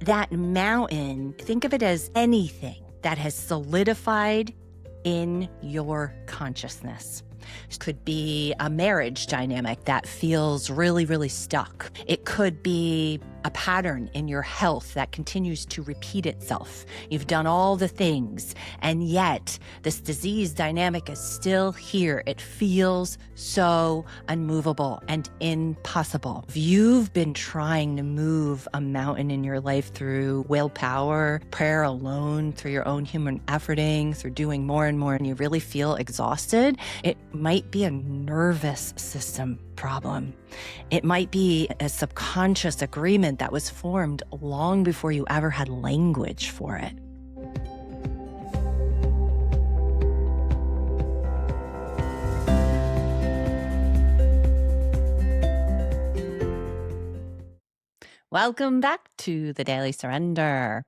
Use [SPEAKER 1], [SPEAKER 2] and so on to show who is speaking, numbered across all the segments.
[SPEAKER 1] That mountain, think of it as anything that has solidified in your consciousness. It could be a marriage dynamic that feels really, really stuck. It could be a pattern in your health that continues to repeat itself. You've done all the things, and yet this disease dynamic is still here. It feels so unmovable and impossible. If you've been trying to move a mountain in your life through willpower, prayer alone, through your own human efforting, through doing more and more, and you really feel exhausted, it might be a nervous system problem. It might be a subconscious agreement that was formed long before you ever had language for it. Welcome back to the Daily Surrender.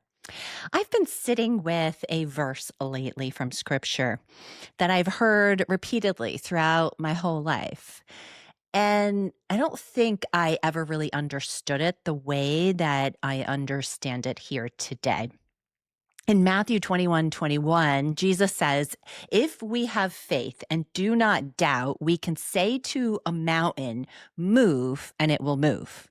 [SPEAKER 1] I've been sitting with a verse lately from scripture that I've heard repeatedly throughout my whole life. And I don't think I ever really understood it the way that I understand it here today. In Matthew 21:21, Jesus says, if we have faith and do not doubt, we can say to a mountain, move, and it will move.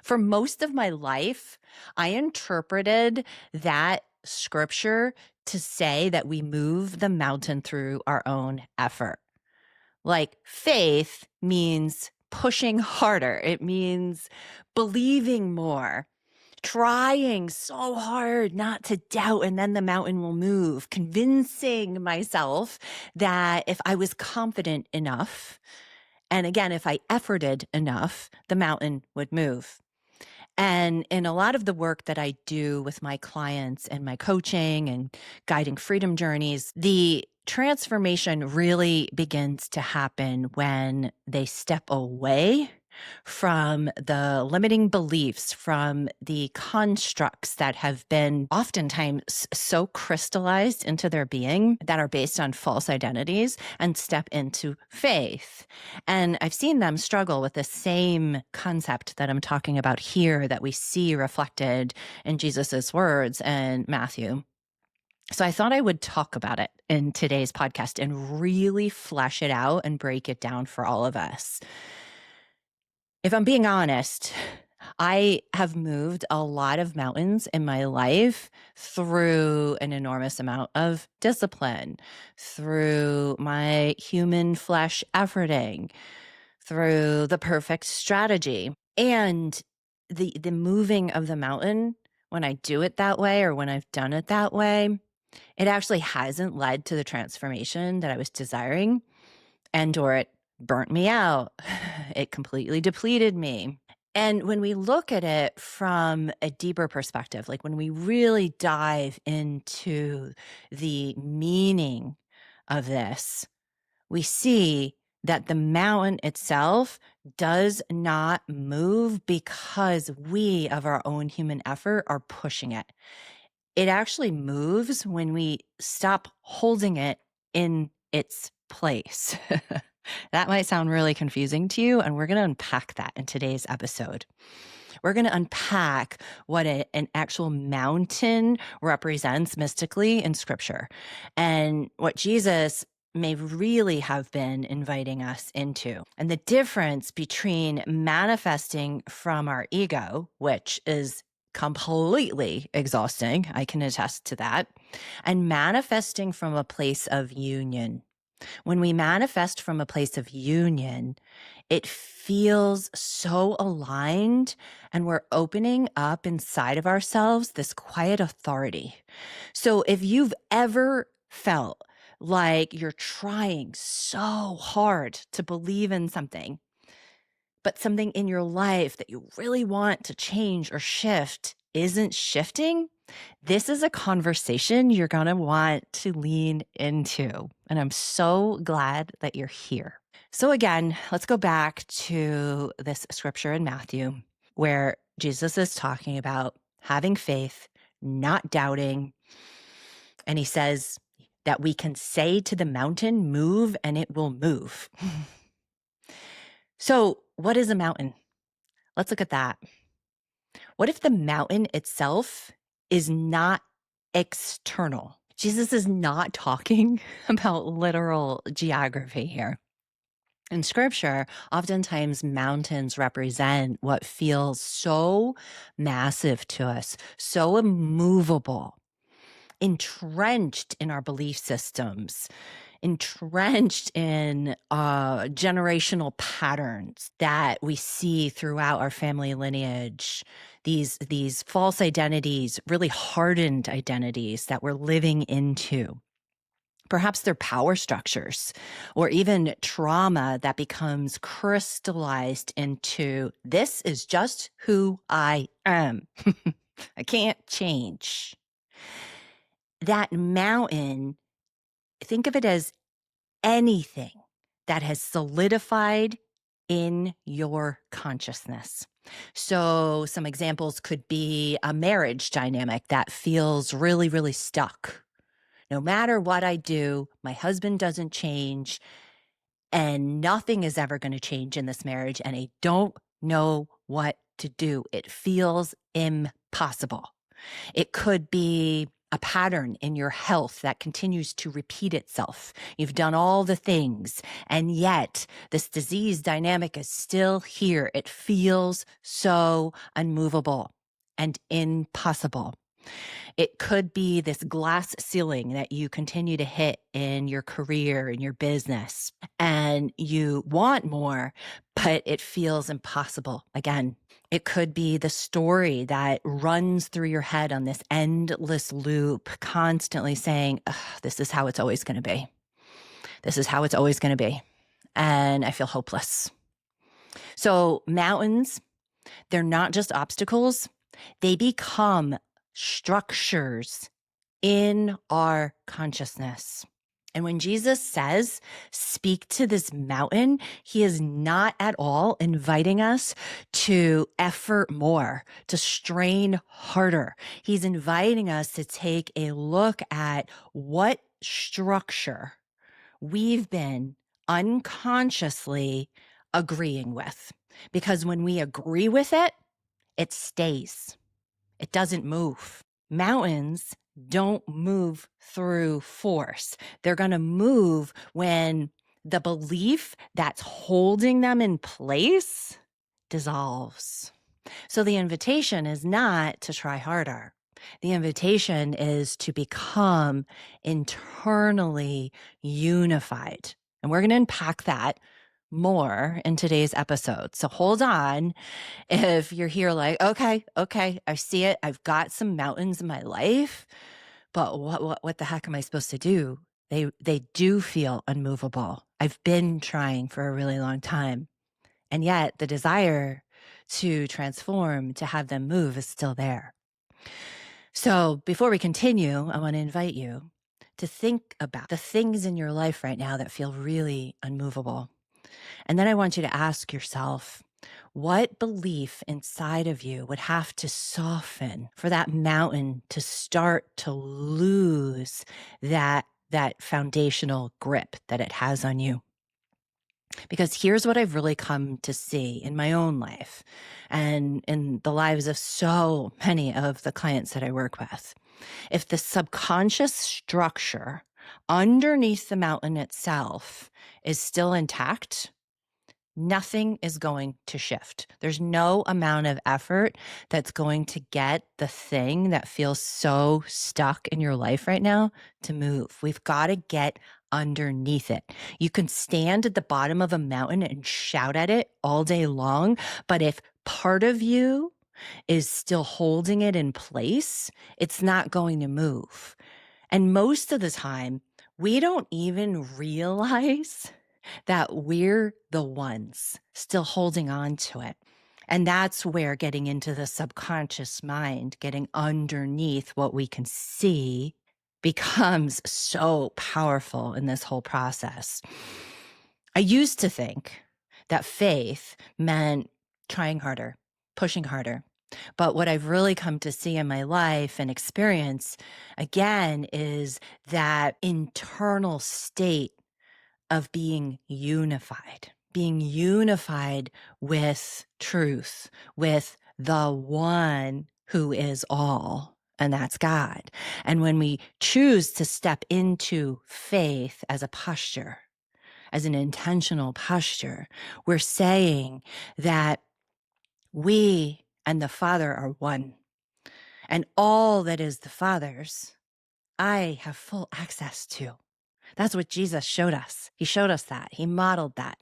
[SPEAKER 1] For most of my life, I interpreted that scripture to say that we move the mountain through our own effort. Like faith means pushing harder. It means believing more, trying so hard not to doubt, and then the mountain will move, convincing myself that if I was confident enough, and again, if I efforted enough, the mountain would move. And in a lot of the work that I do with my clients and my coaching and guiding freedom journeys, the transformation really begins to happen when they step away from the limiting beliefs, from the constructs that have been oftentimes so crystallized into their being that are based on false identities, and step into faith. And I've seen them struggle with the same concept that I'm talking about here that we see reflected in Jesus's words in Matthew. So I thought I would talk about it in today's podcast and really flesh it out and break it down for all of us. If I'm being honest, I have moved a lot of mountains in my life through an enormous amount of discipline, through my human flesh efforting, through the perfect strategy. And the moving of the mountain, when I do it that way or when I've done it that way, it actually hasn't led to the transformation that I was desiring, or it burnt me out. It completely depleted me. And when we look at it from a deeper perspective, like when we really dive into the meaning of this, we see that the mountain itself does not move because we, of our own human effort, are pushing it. It actually moves when we stop holding it in its place. That might sound really confusing to you, and we're going to unpack that in today's episode. We're going to unpack what an actual mountain represents mystically in scripture, and what Jesus may really have been inviting us into, and the difference between manifesting from our ego, which is completely exhausting, I can attest to that, and manifesting from a place of union. When we manifest from a place of union, it feels so aligned, and we're opening up inside of ourselves this quiet authority. So if you've ever felt like you're trying so hard to believe in something, but something in your life that you really want to change or shift isn't shifting, this is a conversation you're going to want to lean into. And I'm so glad that you're here. So again, let's go back to this scripture in Matthew where Jesus is talking about having faith, not doubting. And he says that we can say to the mountain, move, and it will move. So what is a mountain? Let's look at that. What if the mountain itself is not external? Jesus is not talking about literal geography here. In scripture, oftentimes mountains represent what feels so massive to us, so immovable, entrenched in our belief systems, entrenched in generational patterns that we see throughout our family lineage. These false identities, really hardened identities that we're living into. Perhaps they're power structures or even trauma that becomes crystallized into this is just who I am. I can't change. That mountain, think of it as anything that has solidified in your consciousness. So some examples could be a marriage dynamic that feels really, really stuck. No matter what I do, my husband doesn't change and nothing is ever going to change in this marriage. And I don't know what to do. It feels impossible. It could be a pattern in your health that continues to repeat itself. You've done all the things, and yet this disease dynamic is still here. It feels so unmovable and impossible. It could be this glass ceiling that you continue to hit in your career, in your business, and you want more, but it feels impossible again. It could be the story that runs through your head on this endless loop, constantly saying, this is how it's always going to be. This is how it's always going to be. And I feel hopeless. So mountains, they're not just obstacles. They become structures in our consciousness. And when Jesus says, speak to this mountain, he is not at all inviting us to effort more, to strain harder. He's inviting us to take a look at what structure we've been unconsciously agreeing with. Because when we agree with it, it stays. It doesn't move. Mountains don't move through force. They're going to move when the belief that's holding them in place dissolves. So the invitation is not to try harder. The invitation is to become internally unified. And we're going to unpack that more in today's episode. So hold on. If you're here like, okay, I see it. I've got some mountains in my life, but what the heck am I supposed to do? They do feel unmovable. I've been trying for a really long time. And yet the desire to transform, to have them move is still there. So before we continue, I want to invite you to think about the things in your life right now that feel really unmovable. And then I want you to ask yourself, what belief inside of you would have to soften for that mountain to start to lose that foundational grip that it has on you? Because here's what I've really come to see in my own life and in the lives of so many of the clients that I work with. If the subconscious structure underneath the mountain itself is still intact, nothing is going to shift. There's no amount of effort that's going to get the thing that feels so stuck in your life right now to move. We've got to get underneath it. You can stand at the bottom of a mountain and shout at it all day long, but if part of you is still holding it in place, it's not going to move. And most of the time, we don't even realize that we're the ones still holding on to it. And that's where getting into the subconscious mind, getting underneath what we can see, becomes so powerful in this whole process. I used to think that faith meant trying harder, pushing harder. But what I've really come to see in my life and experience, again, is that internal state of being unified with truth, with the one who is all, and that's God. And when we choose to step into faith as a posture, as an intentional posture, we're saying that we and the Father are one. And all that is the Father's, I have full access to. That's what Jesus showed us. He showed us that. He modeled that.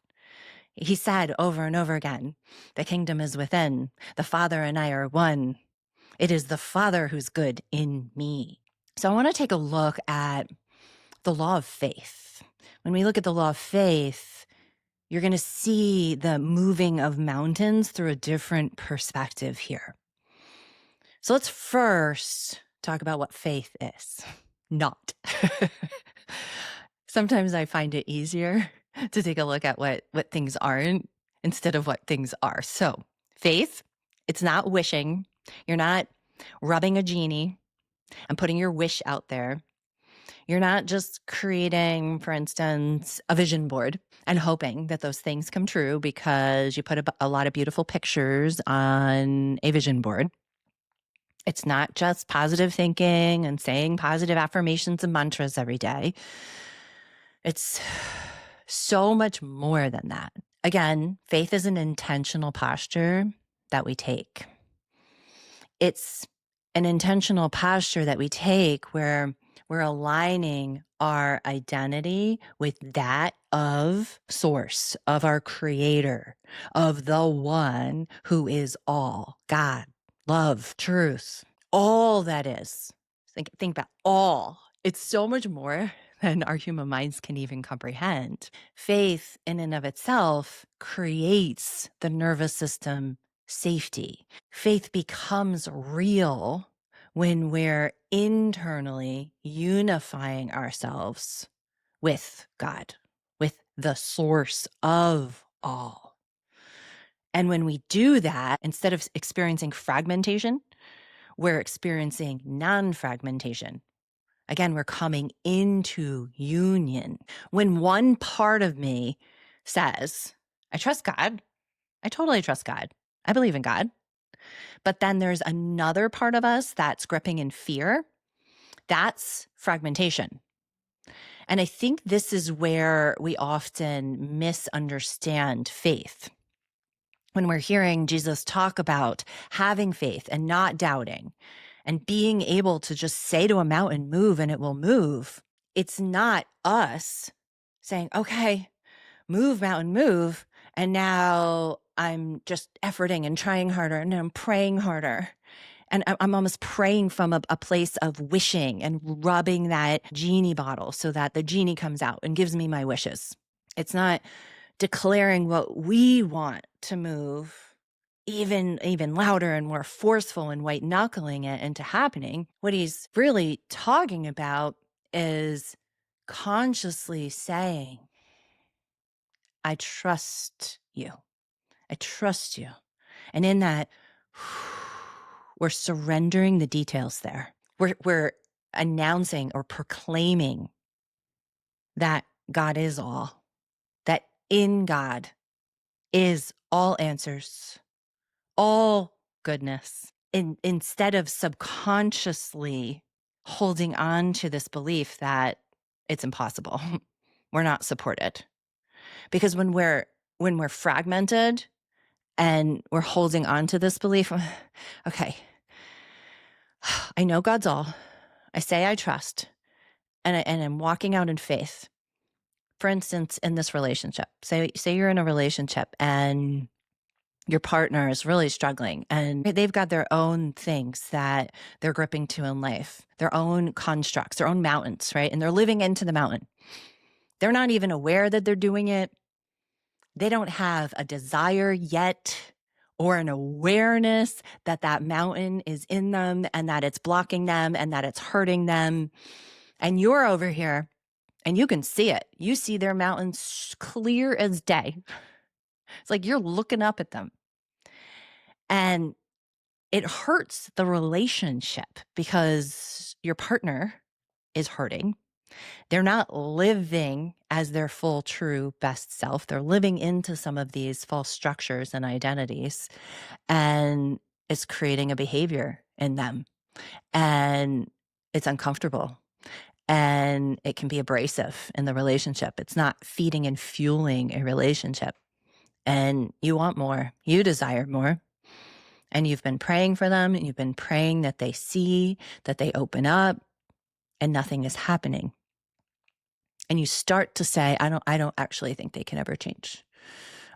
[SPEAKER 1] He said over and over again, the kingdom is within. The Father and I are one. It is the Father who's good in me. So I want to take a look at the law of faith. When we look at the law of faith, you're going to see the moving of mountains through a different perspective here. So let's first talk about what faith is not. Sometimes I find it easier to take a look at what things aren't instead of what things are. So faith, it's not wishing. You're not rubbing a genie and putting your wish out there. You're not just creating, for instance, a vision board and hoping that those things come true because you put a lot of beautiful pictures on a vision board. It's not just positive thinking and saying positive affirmations and mantras every day. It's so much more than that. Again, faith is an intentional posture that we take. It's an intentional posture that we take where we're aligning our identity with that of source, of our creator, of the one who is all, God, love, truth, all that is. Think about all. It's so much more than our human minds can even comprehend. Faith in and of itself creates the nervous system safety. Faith becomes real when we're internally unifying ourselves with God, with the source of all. And when we do that, instead of experiencing fragmentation, we're experiencing non-fragmentation. Again, we're coming into union. When one part of me says, I trust God, I totally trust God, I believe in God. But then there's another part of us that's gripping in fear. That's fragmentation. And I think this is where we often misunderstand faith. When we're hearing Jesus talk about having faith and not doubting and being able to just say to a mountain, move, and it will move, it's not us saying, okay, move, mountain, move. And now I'm just efforting and trying harder and I'm praying harder. And I'm almost praying from a place of wishing and rubbing that genie bottle so that the genie comes out and gives me my wishes. It's not declaring what we want to move even louder and more forceful and white knuckling it into happening. What he's really talking about is consciously saying, I trust you. I trust you. And in that, we're surrendering the details there. We're announcing or proclaiming that God is all, that in God is all answers, all goodness. Instead of subconsciously holding on to this belief that it's impossible, we're not supported. Because when we're fragmented and we're holding on to this belief, okay, I know God's all. I say I trust, and I'm walking out in faith. For instance, in this relationship, say you're in a relationship and your partner is really struggling and they've got their own things that they're gripping to in life, their own constructs, their own mountains, right? And they're living into the mountain. They're not even aware that they're doing it. They don't have a desire yet or an awareness that that mountain is in them and that it's blocking them and that it's hurting them. And you're over here and you can see it. You see their mountains clear as day. It's like you're looking up at them. And it hurts the relationship because your partner is hurting. They're not living as their full, true, best self. They're living into some of these false structures and identities. And it's creating a behavior in them, and it's uncomfortable, and it can be abrasive in the relationship. It's not feeding and fueling a relationship. And you want more, you desire more. And you've been praying for them, and you've been praying that they see, that they open up, and nothing is happening. And you start to say, I don't actually think they can ever change.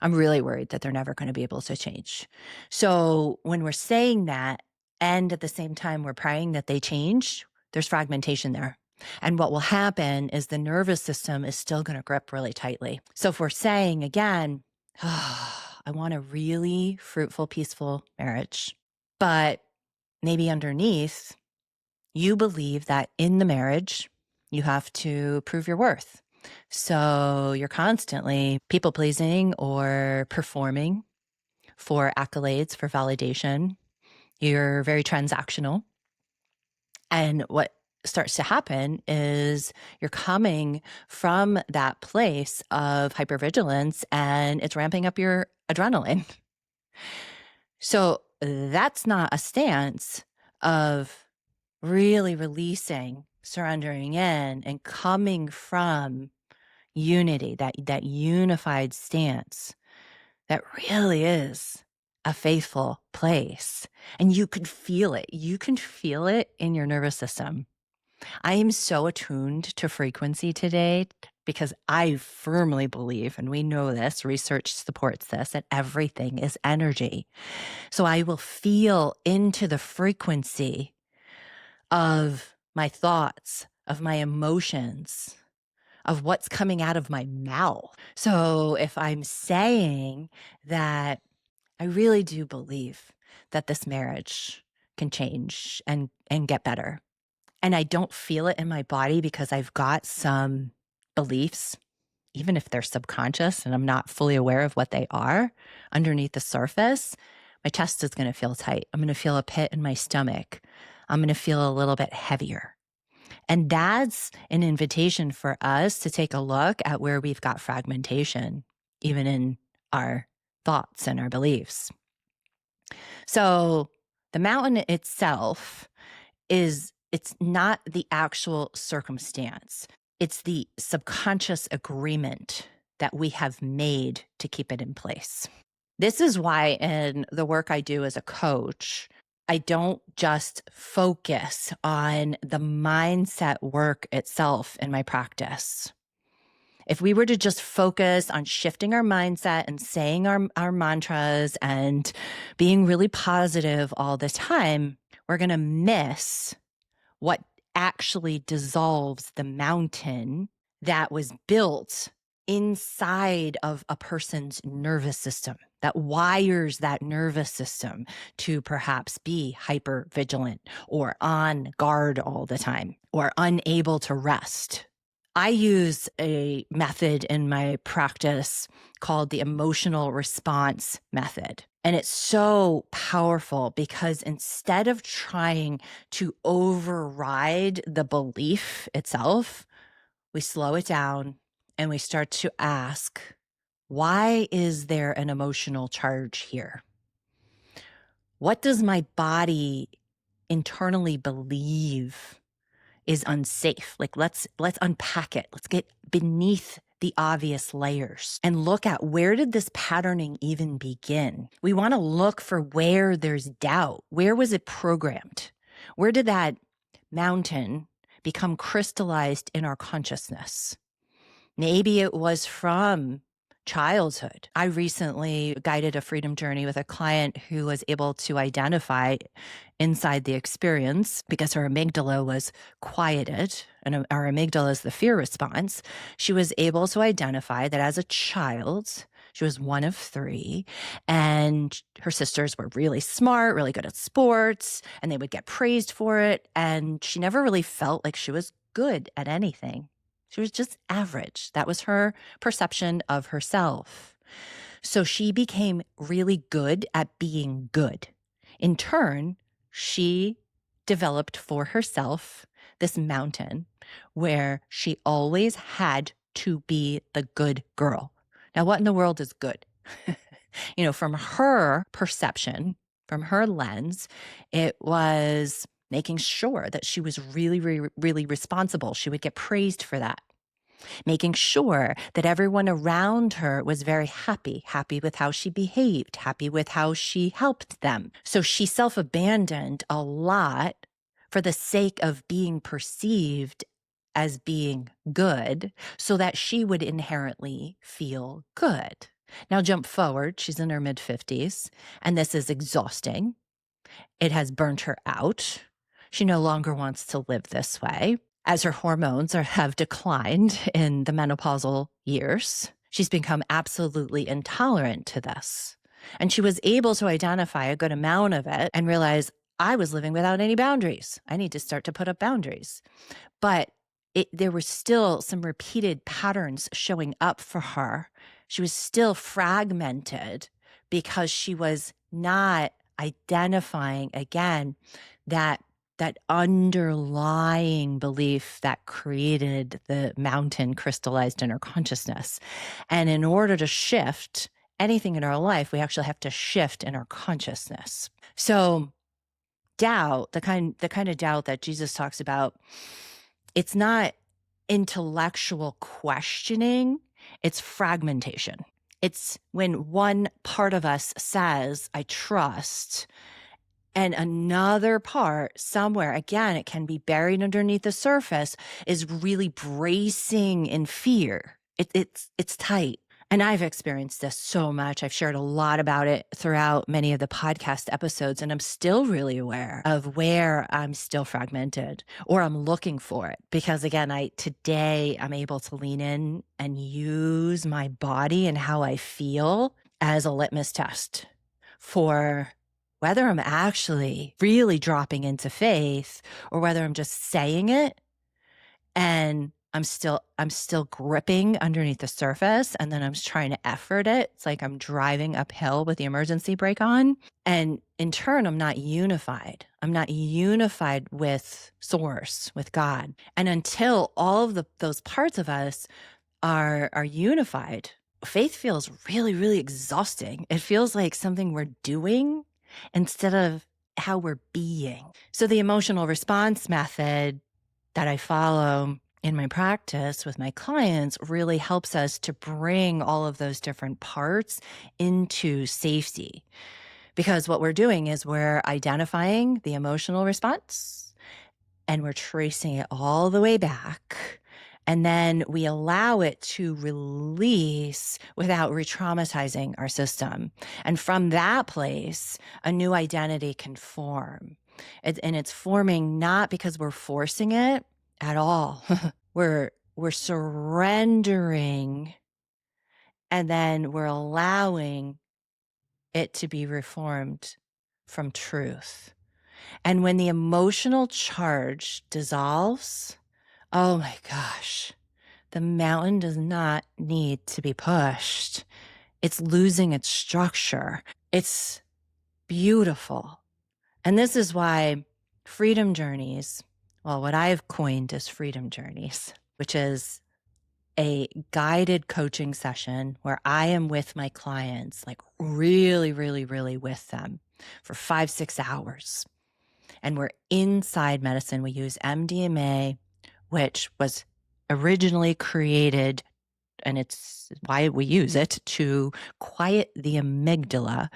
[SPEAKER 1] I'm really worried that they're never going to be able to change. So when we're saying that, and at the same time we're praying that they change, there's fragmentation there. And what will happen is the nervous system is still going to grip really tightly. So if we're saying again, I want a really fruitful, peaceful marriage, but maybe underneath, you believe that in the marriage, you have to prove your worth. So you're constantly people pleasing or performing for accolades, for validation. You're very transactional. And what starts to happen is you're coming from that place of hypervigilance, and it's ramping up your adrenaline. So that's not a stance of really releasing, surrendering in, and coming from unity, that unified stance that really is a faithful place. And you can feel it. You can feel it in your nervous system. I am so attuned to frequency today because I firmly believe, and we know this, research supports this, that everything is energy. So I will feel into the frequency of my thoughts, of my emotions, of what's coming out of my mouth. So if I'm saying that I really do believe that this marriage can change and get better, and I don't feel it in my body because I've got some beliefs, even if they're subconscious and I'm not fully aware of what they are underneath the surface, my chest is going to feel tight. I'm going to feel a pit in my stomach. I'm going to feel a little bit heavier. And that's an invitation for us to take a look at where we've got fragmentation, even in our thoughts and our beliefs. So the mountain itself it's not the actual circumstance. It's the subconscious agreement that we have made to keep it in place. This is why in the work I do as a coach, I don't just focus on the mindset work itself in my practice. If we were to just focus on shifting our mindset and saying our mantras and being really positive all the time, we're going to miss what actually dissolves the mountain that was built inside of a person's nervous system, that wires that nervous system to perhaps be hyper vigilant or on guard all the time or unable to rest. I use a method in my practice called the emotional response method. And it's so powerful because instead of trying to override the belief itself, we slow it down and we start to ask, why is there an emotional charge here? What does my body internally believe is unsafe? Like, let's unpack it. Let's get beneath the obvious layers and look at, where did this patterning even begin? We want to look for where there's doubt. Where was it programmed? Where did that mountain become crystallized in our consciousness? Maybe it was from childhood. I recently guided a freedom journey with a client who was able to identify inside the experience, because her amygdala was quieted, and our amygdala is the fear response. She was able to identify that as a child, she was one of three, and her sisters were really smart, really good at sports, and they would get praised for it. And she never really felt like she was good at anything. She was just average. That was her perception of herself. So she became really good at being good. In turn, she developed for herself this mountain where she always had to be the good girl. Now, what in the world is good? From her perception, From her lens, it was making sure that she was really, really, really responsible. She would get praised for that. Making sure that everyone around her was very happy, happy with how she behaved, happy with how she helped them. So she self-abandoned a lot for the sake of being perceived as being good so that she would inherently feel good. Now jump forward, she's in her mid-50s, and this is exhausting. It has burnt her out. She no longer wants to live this way. As her hormones have declined in the menopausal years, she's become absolutely intolerant to this. And she was able to identify a good amount of it and realize, I was living without any boundaries. I need to start to put up boundaries. But there were still some repeated patterns showing up for her. She was still fragmented because she was not identifying, again, that underlying belief that created the mountain crystallized in her consciousness. And in order to shift anything in our life, we actually have to shift in our consciousness. So doubt, the kind of doubt that Jesus talks about, it's not intellectual questioning, it's fragmentation. It's when one part of us says, I trust, and another part somewhere, again, it can be buried underneath the surface, is really bracing in fear. It's tight. And I've experienced this so much. I've shared a lot about it throughout many of the podcast episodes, and I'm still really aware of where I'm still fragmented or I'm looking for it. Because again, today I'm able to lean in and use my body and how I feel as a litmus test for whether I'm actually really dropping into faith or whether I'm just saying it and I'm still gripping underneath the surface, and then I'm trying to effort it. It's like I'm driving uphill with the emergency brake on. And in turn, I'm not unified. I'm not unified with source, with God. And until all of those parts of us are unified, faith feels really, really exhausting. It feels like something we're doing instead of how we're being. So the emotional response method that I follow in my practice with my clients really helps us to bring all of those different parts into safety. Because what we're doing is we're identifying the emotional response and we're tracing it all the way back. And then we allow it to release without re-traumatizing our system. And from that place, a new identity can form. And it's forming not because we're forcing it at all. We're surrendering, and then we're allowing it to be reformed from truth. And when the emotional charge dissolves, oh my gosh, the mountain does not need to be pushed. It's losing its structure. It's beautiful. And this is why freedom journeys, well, what I've coined is freedom journeys, which is a guided coaching session where I am with my clients, like really, really, really with them for 5-6 hours. And we're inside medicine. We use MDMA, which was originally created, and it's why we use it, to quiet the amygdala.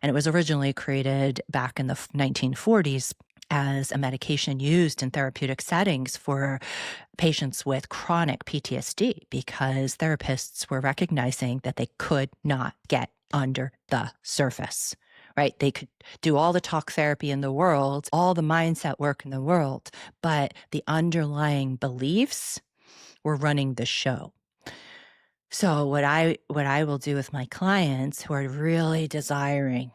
[SPEAKER 1] And it was originally created back in the 1940s as a medication used in therapeutic settings for patients with chronic PTSD, because therapists were recognizing that they could not get under the surface, right? They could do all the talk therapy in the world, all the mindset work in the world, but the underlying beliefs were running the show. So what I will do with my clients who are really desiring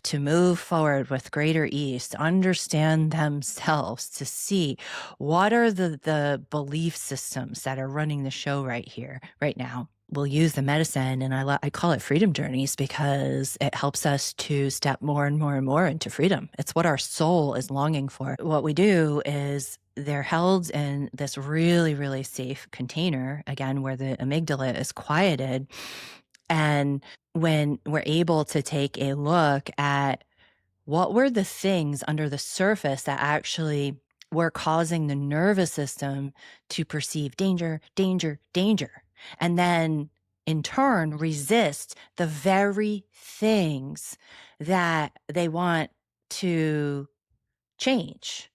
[SPEAKER 1] to move forward with greater ease, to understand themselves, to see what are the belief systems that are running the show right here, right now. We'll use the medicine, and I call it freedom journeys because it helps us to step more and more and more into freedom. It's what our soul is longing for. What we do is they're held in this really, really safe container, again, where the amygdala is quieted. And when we're able to take a look at What were the things under the surface that actually were causing the nervous system to perceive danger, danger, danger, and then in turn resist the very things that they want to change?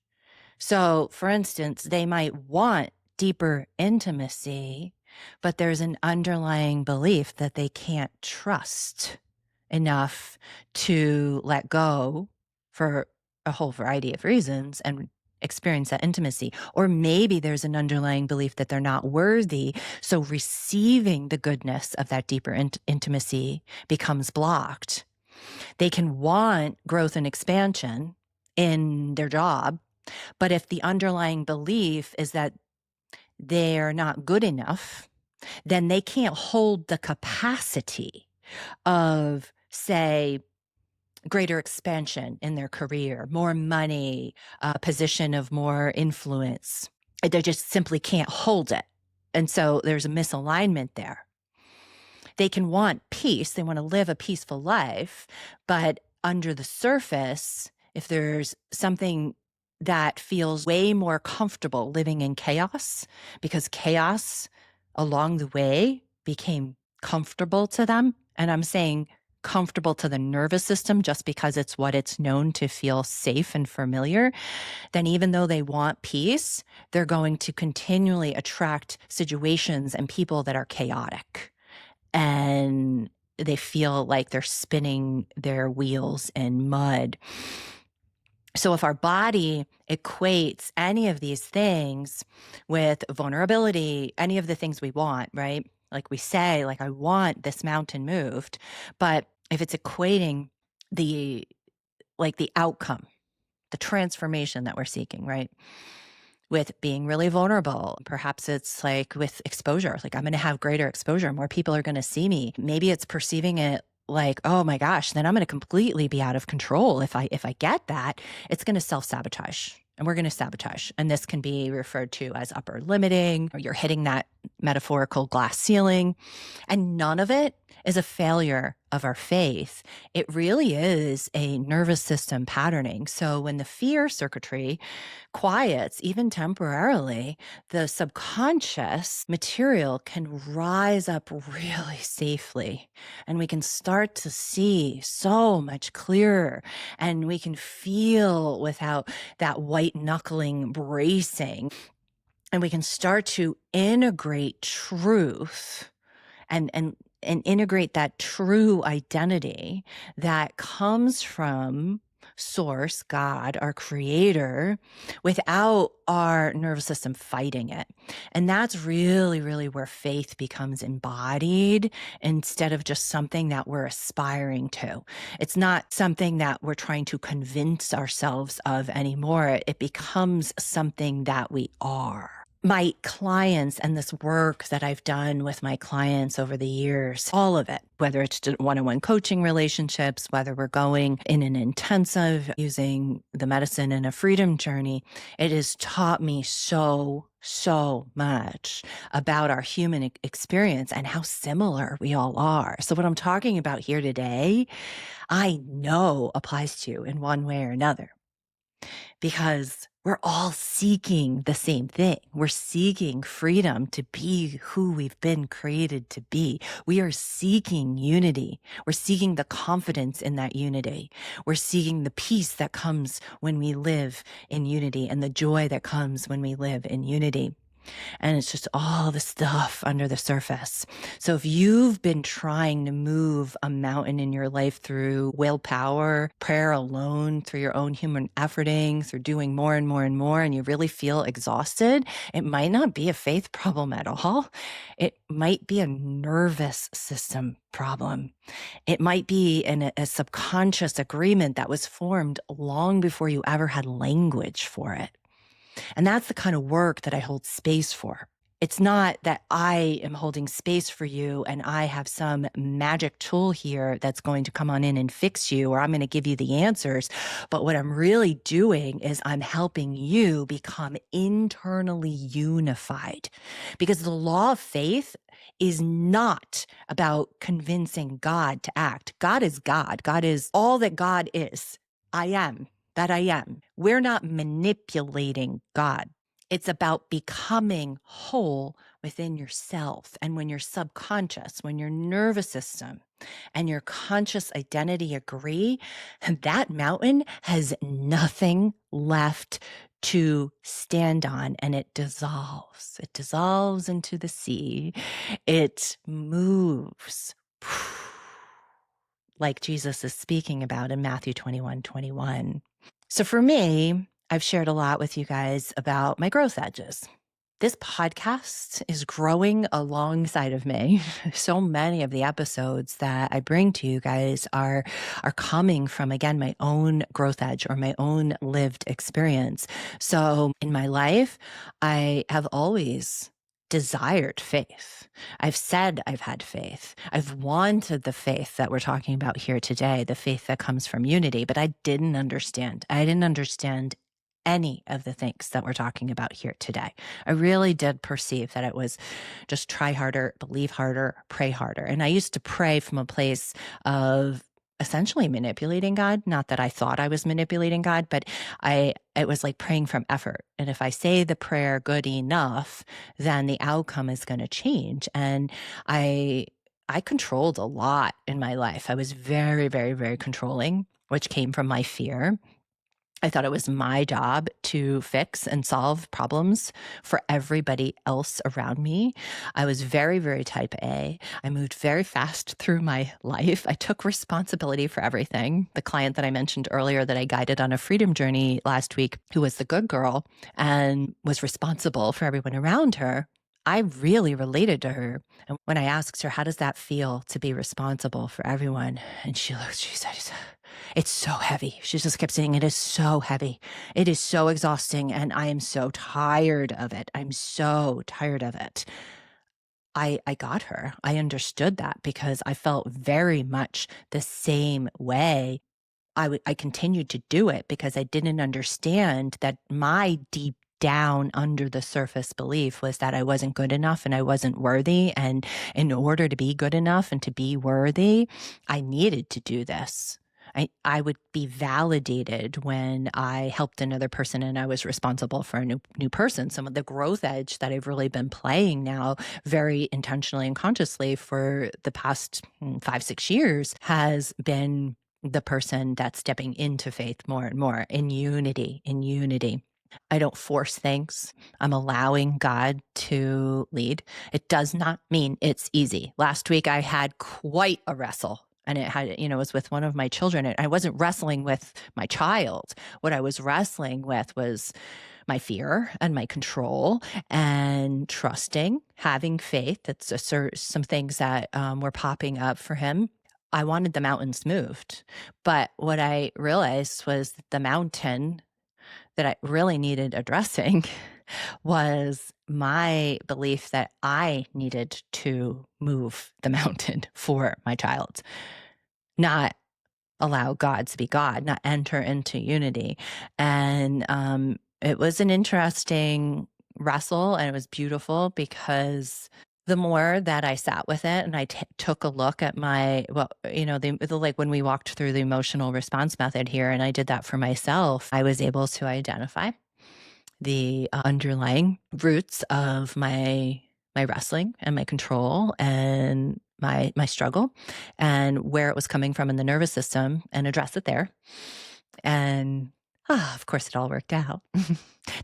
[SPEAKER 1] So, for instance, they might want deeper intimacy, but there's an underlying belief that they can't trust enough to let go for a whole variety of reasons and experience that intimacy. Or maybe there's an underlying belief that they're not worthy. So receiving the goodness of that deeper intimacy becomes blocked. They can want growth and expansion in their job, but if the underlying belief is that they're not good enough, then they can't hold the capacity of, say, greater expansion in their career, more money, a position of more influence. They just simply can't hold it. And so there's a misalignment there. They can want peace. They want to live a peaceful life. But under the surface, if there's something that feels way more comfortable living in chaos, because chaos along the way became comfortable to them. And I'm saying comfortable to the nervous system just because it's what it's known to feel safe and familiar, then even though they want peace, they're going to continually attract situations and people that are chaotic. And they feel like they're spinning their wheels in mud. So if our body equates any of these things with vulnerability, any of the things we want, right? Like we say, like, I want this mountain moved. But if it's equating the outcome, the transformation that we're seeking, right? With being really vulnerable. Perhaps it's like with exposure, like I'm going to have greater exposure. More people are going to see me. Maybe it's perceiving it like, oh my gosh, then I'm going to completely be out of control. If I get that, it's going to self-sabotage and we're going to sabotage. And this can be referred to as upper limiting, or you're hitting that metaphorical glass ceiling. And none of it is a failure of our faith. It really is a nervous system patterning. So when the fear circuitry quiets, even temporarily, the subconscious material can rise up really safely. And we can start to see so much clearer. And we can feel without that white knuckling bracing. And we can start to integrate truth and integrate that true identity that comes from source, God, our creator, without our nervous system fighting it. And that's really, really where faith becomes embodied instead of just something that we're aspiring to. It's not something that we're trying to convince ourselves of anymore. It becomes something that we are. My clients and this work that I've done with my clients over the years, all of it, whether it's one-on-one coaching relationships, whether we're going in an intensive using the medicine in a freedom journey, it has taught me so much about our human experience and how similar we all are. So what I'm talking about here today, I know applies to you in one way or another, because we're all seeking the same thing. We're seeking freedom to be who we've been created to be. We are seeking unity. We're seeking the confidence in that unity. We're seeking the peace that comes when we live in unity and the joy that comes when we live in unity. And it's just all the stuff under the surface. So if you've been trying to move a mountain in your life through willpower, prayer alone, through your own human efforting, through doing more and more and more, and you really feel exhausted, it might not be a faith problem at all. It might be a nervous system problem. It might be a subconscious agreement that was formed long before you ever had language for it. And that's the kind of work that I hold space for. It's not that I am holding space for you and I have some magic tool here that's going to come on in and fix you, or I'm going to give you the answers. But what I'm really doing is I'm helping you become internally unified, because the law of faith is not about convincing God to act. God is God. God is all that God is. I am that I am. We're not manipulating God. It's about becoming whole within yourself. And when your subconscious, when your nervous system and your conscious identity agree, that mountain has nothing left to stand on, and it dissolves. It dissolves into the sea. It moves like Jesus is speaking about in Matthew 21:21. So for me, I've shared a lot with you guys about my growth edges. This podcast is growing alongside of me. So many of the episodes that I bring to you guys are coming from, again, my own growth edge or my own lived experience. So in my life, I have always desired faith. I've said I've had faith. I've wanted the faith that we're talking about here today, the faith that comes from unity, but I didn't understand. I didn't understand any of the things that we're talking about here today. I really did perceive that it was just try harder, believe harder, pray harder. And I used to pray from a place of essentially manipulating God. Not that I thought I was manipulating God, but it was like praying from effort. And if I say the prayer good enough, then the outcome is going to change. And I controlled a lot in my life. I was very, very, very controlling, which came from my fear. I thought it was my job to fix and solve problems for everybody else around me. I was very, very type A. I moved very fast through my life. I took responsibility for everything. The client that I mentioned earlier that I guided on a freedom journey last week, who was the good girl and was responsible for everyone around her, I really related to her. And when I asked her, how does that feel to be responsible for everyone? And she said, it's so heavy. She just kept saying, it is so heavy. It is so exhausting. And I am so tired of it. I'm so tired of it. I got her. I understood that because I felt very much the same way. I continued to do it because I didn't understand that my deep down under the surface belief was that I wasn't good enough and I wasn't worthy. And in order to be good enough and to be worthy, I needed to do this. I would be validated when I helped another person and I was responsible for a new person. Some of the growth edge that I've really been playing now very intentionally and consciously for the past 5-6 years has been the person that's stepping into faith more and more in unity. I don't force things. I'm allowing God to lead. It does not mean it's easy. Last week I had quite a wrestle. And it was with one of my children. I wasn't wrestling with my child. What I was wrestling with was my fear and my control and trusting, having faith. That's some things that were popping up for him. I wanted the mountains moved. But what I realized was the mountain that I really needed addressing was my belief that I needed to move the mountain for my child, not allow God to be God, not enter into unity. And it was an interesting wrestle, and it was beautiful because the more that I sat with it and I took a look at like when we walked through the emotional response method here, and I did that for myself, I was able to identify the underlying roots of my wrestling and my control and my struggle and where it was coming from in the nervous system and address it there. And of course, it all worked out.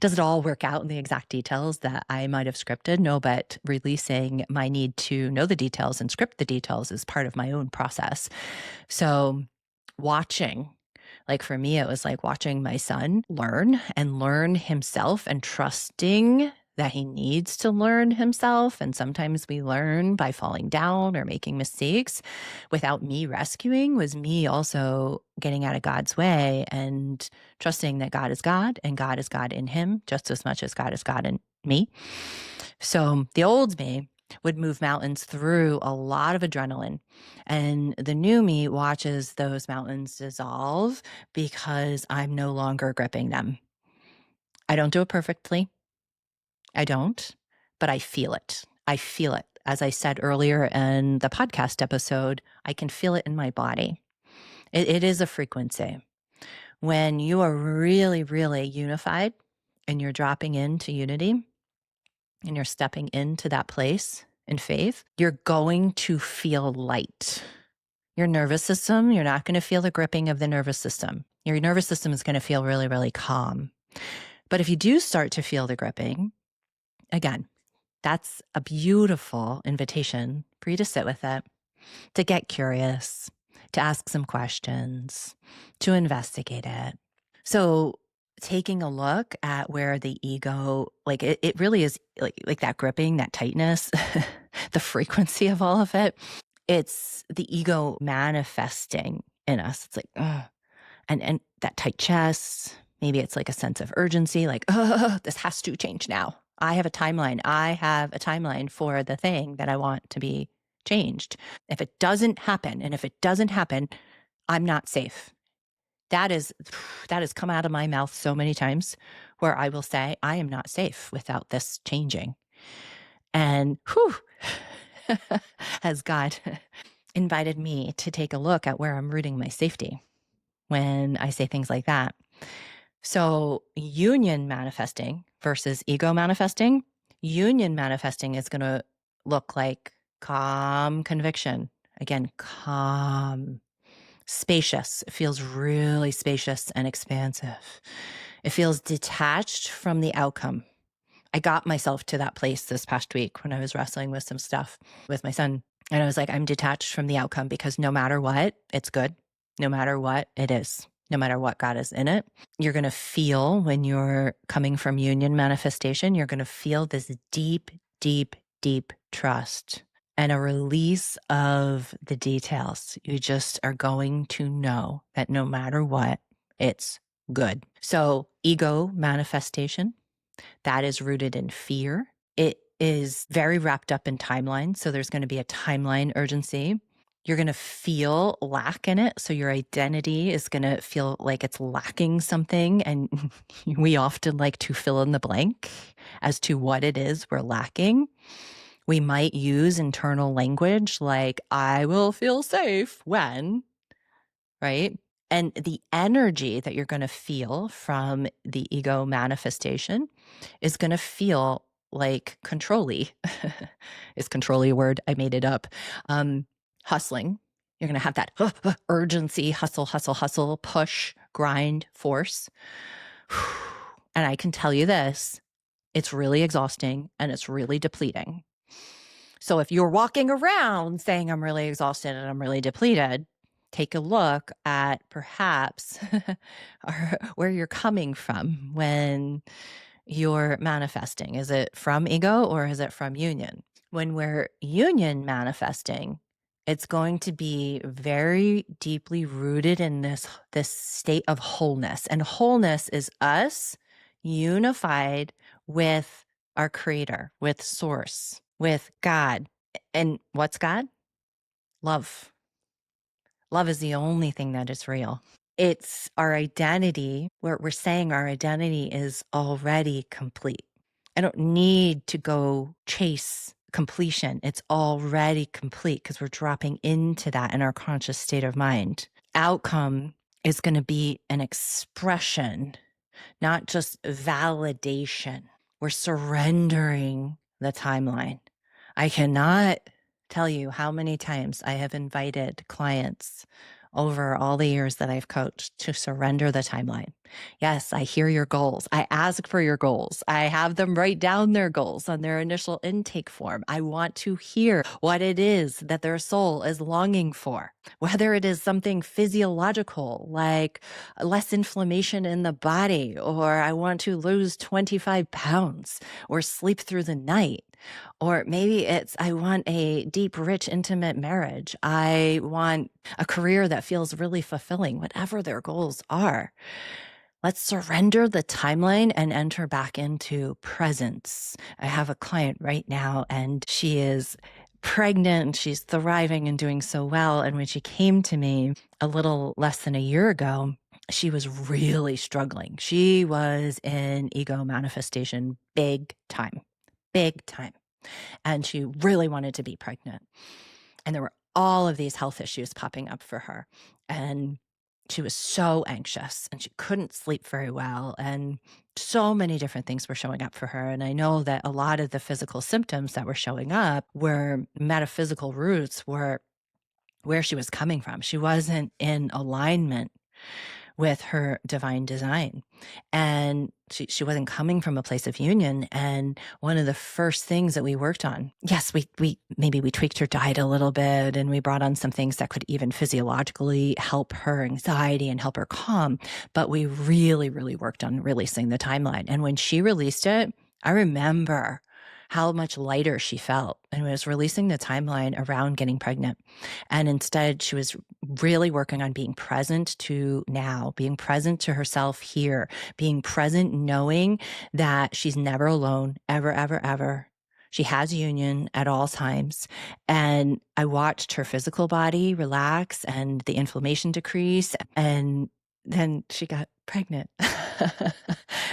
[SPEAKER 1] Does it all work out in the exact details that I might have scripted? No, but releasing my need to know the details and script the details is part of my own process. So watching, like for me, it was like watching my son learn himself and trusting that he needs to learn himself. And sometimes we learn by falling down or making mistakes without me rescuing, was me also getting out of God's way and trusting that God is God and God is God in him just as much as God is God in me. So the old me would move mountains through a lot of adrenaline. And the new me watches those mountains dissolve because I'm no longer gripping them. I don't do it perfectly. I don't, but I feel it. I feel it. As I said earlier in the podcast episode, I can feel it in my body. It is a frequency. When you are really, really unified and you're dropping into unity and you're stepping into that place in faith, you're going to feel light. Your nervous system, you're not going to feel the gripping of the nervous system. Your nervous system is going to feel really, really calm. But if you do start to feel the gripping, again, that's a beautiful invitation for you to sit with it, to get curious, to ask some questions, to investigate it. So taking a look at where the ego, like it really is like that gripping, that tightness, the frequency of all of it, it's the ego manifesting in us. It's like, ugh. And that tight chest, maybe it's like a sense of urgency, like, oh, this has to change now. I have a timeline. I have a timeline for the thing that I want to be changed. If it doesn't happen, and if it doesn't happen, I'm not safe. That has come out of my mouth so many times where I will say, I am not safe without this changing. And whew, has God invited me to take a look at where I'm rooting my safety when I say things like that. So, union manifesting versus ego manifesting, union manifesting is going to look like calm conviction. Again, calm, spacious. It feels really spacious and expansive. It feels detached from the outcome. I got myself to that place this past week when I was wrestling with some stuff with my son. And I was like, I'm detached from the outcome because no matter what, it's good. No matter what, it is. No matter what God is in it. You're going to feel when you're coming from union manifestation, you're going to feel this deep, deep, deep trust and a release of the details. You just are going to know that no matter what, it's good. So, ego manifestation, that is rooted in fear. It is very wrapped up in timeline. So there's going to be a timeline urgency. You're going to feel lack in it. So your identity is going to feel like it's lacking something. And we often like to fill in the blank as to what it is we're lacking. We might use internal language like, I will feel safe when, right? And the energy that you're going to feel from the ego manifestation is going to feel like control-y. Is control-y a word? I made it up. Hustling. You're going to have that urgency, hustle, hustle, hustle, push, grind, force. And I can tell you this, it's really exhausting and it's really depleting. So if you're walking around saying, I'm really exhausted and I'm really depleted, take a look at perhaps where you're coming from when you're manifesting. Is it from ego or is it from union? When we're union manifesting, it's going to be very deeply rooted in this state of wholeness. And wholeness is us unified with our creator, with source, with God. And what's God? Love. Love is the only thing that is real. It's our identity, where we're saying our identity is already complete. I don't need to go chase completion. It's already complete because we're dropping into that in our conscious state of mind. Outcome is going to be an expression, not just validation. We're surrendering the timeline. I cannot tell you how many times I have invited clients over all the years that I've coached to surrender the timeline. Yes, I hear your goals. I ask for your goals. I have them write down their goals on their initial intake form. I want to hear what it is that their soul is longing for, whether it is something physiological like less inflammation in the body, or I want to lose 25 pounds or sleep through the night. Or maybe it's, I want a deep, rich, intimate marriage. I want a career that feels really fulfilling, whatever their goals are. Let's surrender the timeline and enter back into presence. I have a client right now and she is pregnant and she's thriving and doing so well. And when she came to me a little less than a year ago, she was really struggling. She was in ego manifestation big time. And she really wanted to be pregnant. And there were all of these health issues popping up for her. And She was so anxious and she couldn't sleep very well. And so many different things were showing up for her. And I know that a lot of the physical symptoms that were showing up were metaphysical roots, were where she was coming from. She wasn't in alignment with her divine design. And she wasn't coming from a place of union. And one of the first things that we worked on, yes, we maybe we tweaked her diet a little bit and we brought on some things that could even physiologically help her anxiety and help her calm. But we really, really worked on releasing the timeline. And when she released it, I remember how much lighter she felt and was releasing the timeline around getting pregnant. And instead, she was really working on being present to now, being present to herself here, being present, knowing that she's never alone, ever, ever, ever. She has union at all times. And I watched her physical body relax and the inflammation decrease. And then she got pregnant.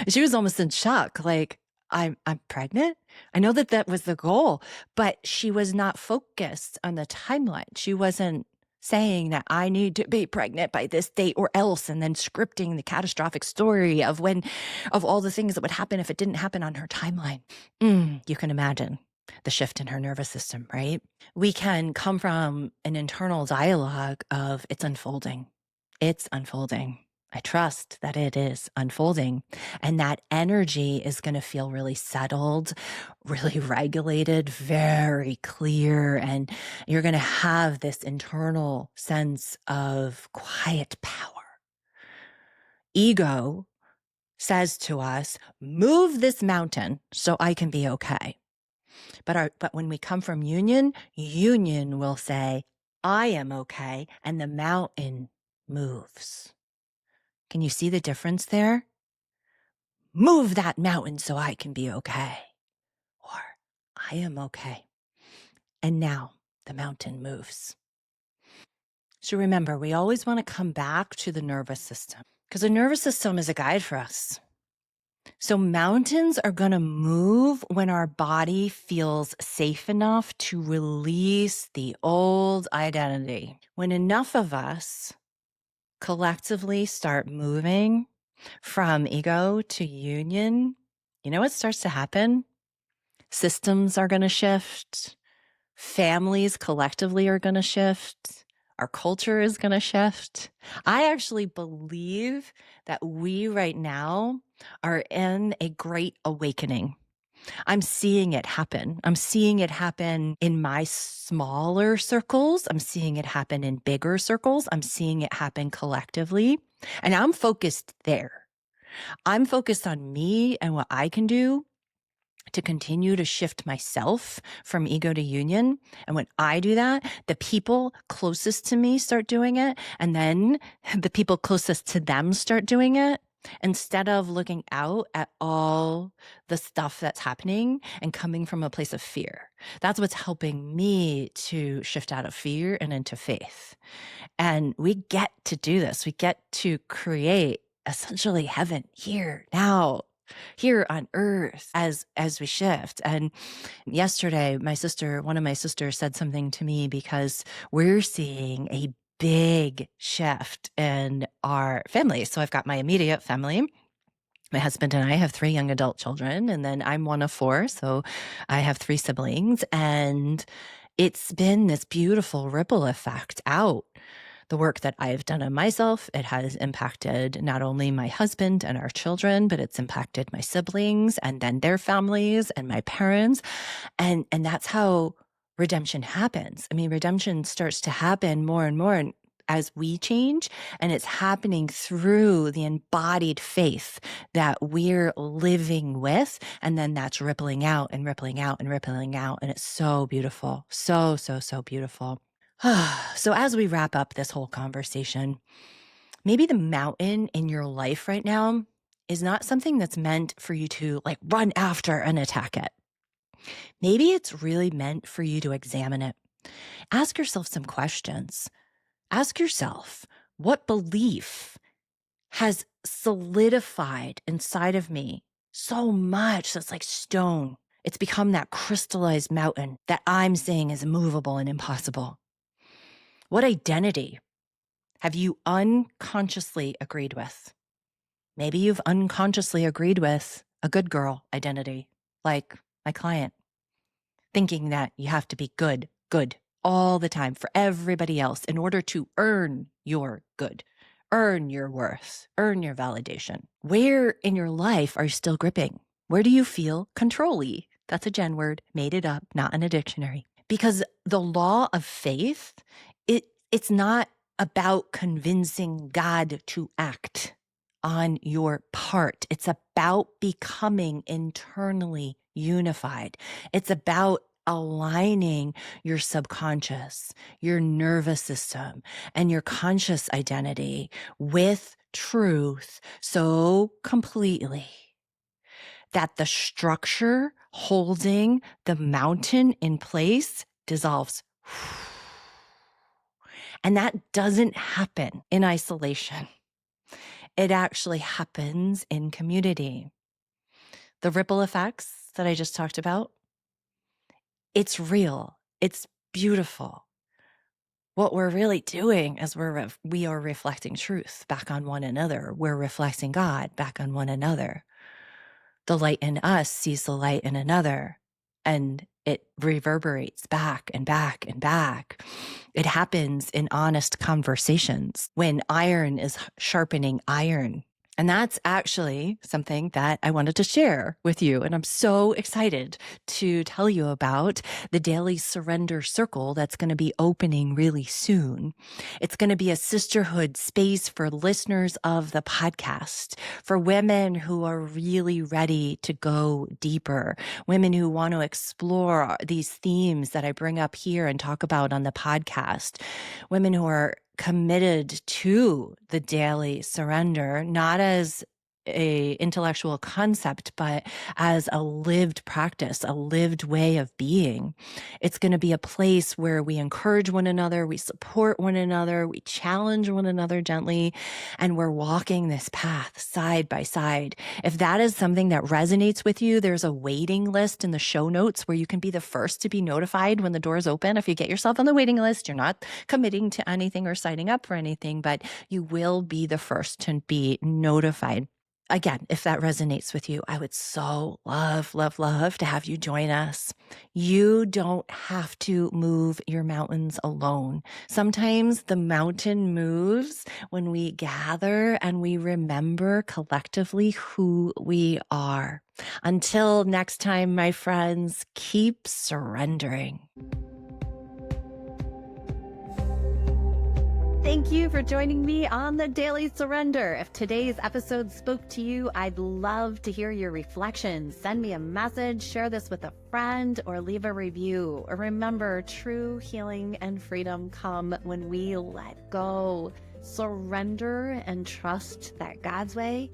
[SPEAKER 1] She was almost in shock, like, I'm pregnant. I know that that was the goal, but she was not focused on the timeline. She wasn't saying that I need to be pregnant by this date or else, and then scripting the catastrophic story of all the things that would happen if it didn't happen on her timeline. You can imagine the shift in her nervous system, right? We can come from an internal dialogue of it's unfolding. It's unfolding. I trust that it is unfolding, and that energy is going to feel really settled, really regulated, very clear. And you're going to have this internal sense of quiet power. Ego says to us, move this mountain so I can be okay. But when we come from union, union will say, I am okay, and the mountain moves. Can you see the difference there? Move that mountain so I can be okay. Or I am okay. And now the mountain moves. So remember, we always want to come back to the nervous system because the nervous system is a guide for us. So mountains are going to move when our body feels safe enough to release the old identity. When enough of us collectively start moving from ego to union, you know what starts to happen? Systems are going to shift. Families collectively are going to shift. Our culture is going to shift. I actually believe that we right now are in a great awakening. I'm seeing it happen. I'm seeing it happen in my smaller circles. I'm seeing it happen in bigger circles. I'm seeing it happen collectively. And I'm focused there. I'm focused on me and what I can do to continue to shift myself from ego to union. And when I do that, the people closest to me start doing it. And then the people closest to them start doing it. Instead of looking out at all the stuff that's happening and coming from a place of fear. That's what's helping me to shift out of fear and into faith. And we get to do this. We get to create essentially heaven here, now, here on earth as we shift. And yesterday, one of my sisters said something to me because we're seeing a big shift in our family. So I've got my immediate family. My husband and I have 3 young adult children, and then I'm one of 4. So I have 3 siblings, and it's been this beautiful ripple effect out. The work that I've done on myself, it has impacted not only my husband and our children, but it's impacted my siblings and then their families and my parents. And that's how redemption happens. I mean, redemption starts to happen more and more as we change, and it's happening through the embodied faith that we're living with. And then that's rippling out and rippling out and rippling out. And it's so beautiful. So, so, so beautiful. So as we wrap up this whole conversation, maybe the mountain in your life right now is not something that's meant for you to like run after and attack it. Maybe it's really meant for you to examine it. Ask yourself some questions. Ask yourself, what belief has solidified inside of me so much that's like stone? It's become that crystallized mountain that I'm saying is immovable and impossible. What identity have you unconsciously agreed with? Maybe you've unconsciously agreed with a good girl identity, like my client, thinking that you have to be good all the time for everybody else in order to earn your good, earn your worth, earn your validation. Where in your life are you still gripping? Where do you feel control-y? That's a Jen word, made it up, not in a dictionary. Because the law of faith, it's not about convincing God to act on your part. It's about becoming internally unified. It's about aligning your subconscious, your nervous system, and your conscious identity with truth so completely that the structure holding the mountain in place dissolves. And that doesn't happen in isolation. It actually happens in community. The ripple effects that I just talked about, it's real. It's beautiful. What we're really doing is we are reflecting truth back on one another. We're reflecting God back on one another. The light in us sees the light in another, and it reverberates back and back and back. It happens in honest conversations when iron is sharpening iron. And that's actually something that I wanted to share with you. And I'm so excited to tell you about the Daily Surrender Circle that's going to be opening really soon. It's going to be a sisterhood space for listeners of the podcast, for women who are really ready to go deeper, women who want to explore these themes that I bring up here and talk about on the podcast, women who are committed to the daily surrender, not as a intellectual concept, but as a lived practice, a lived way of being. It's going to be a place where we encourage one another, we support one another, we challenge one another gently, and we're walking this path side by side. If that is something that resonates with you, there's a waiting list in the show notes where you can be the first to be notified when the doors open. If you get yourself on the waiting list, you're not committing to anything or signing up for anything, but you will be the first to be notified. Again, if that resonates with you, I would so love to have you join us. You don't have to move your mountains alone. Sometimes the mountain moves when we gather and we remember collectively who we are. Until next time, my friends, keep surrendering. Thank you for joining me on the Daily Surrender. If today's episode spoke to you, I'd love to hear your reflections. Send me a message, share this with a friend, or leave a review. Remember, true healing and freedom come when we let go, surrender, and trust that God's way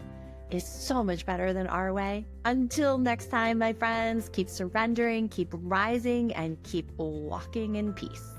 [SPEAKER 1] is so much better than our way. Until next time, my friends, keep surrendering, keep rising, and keep walking in peace.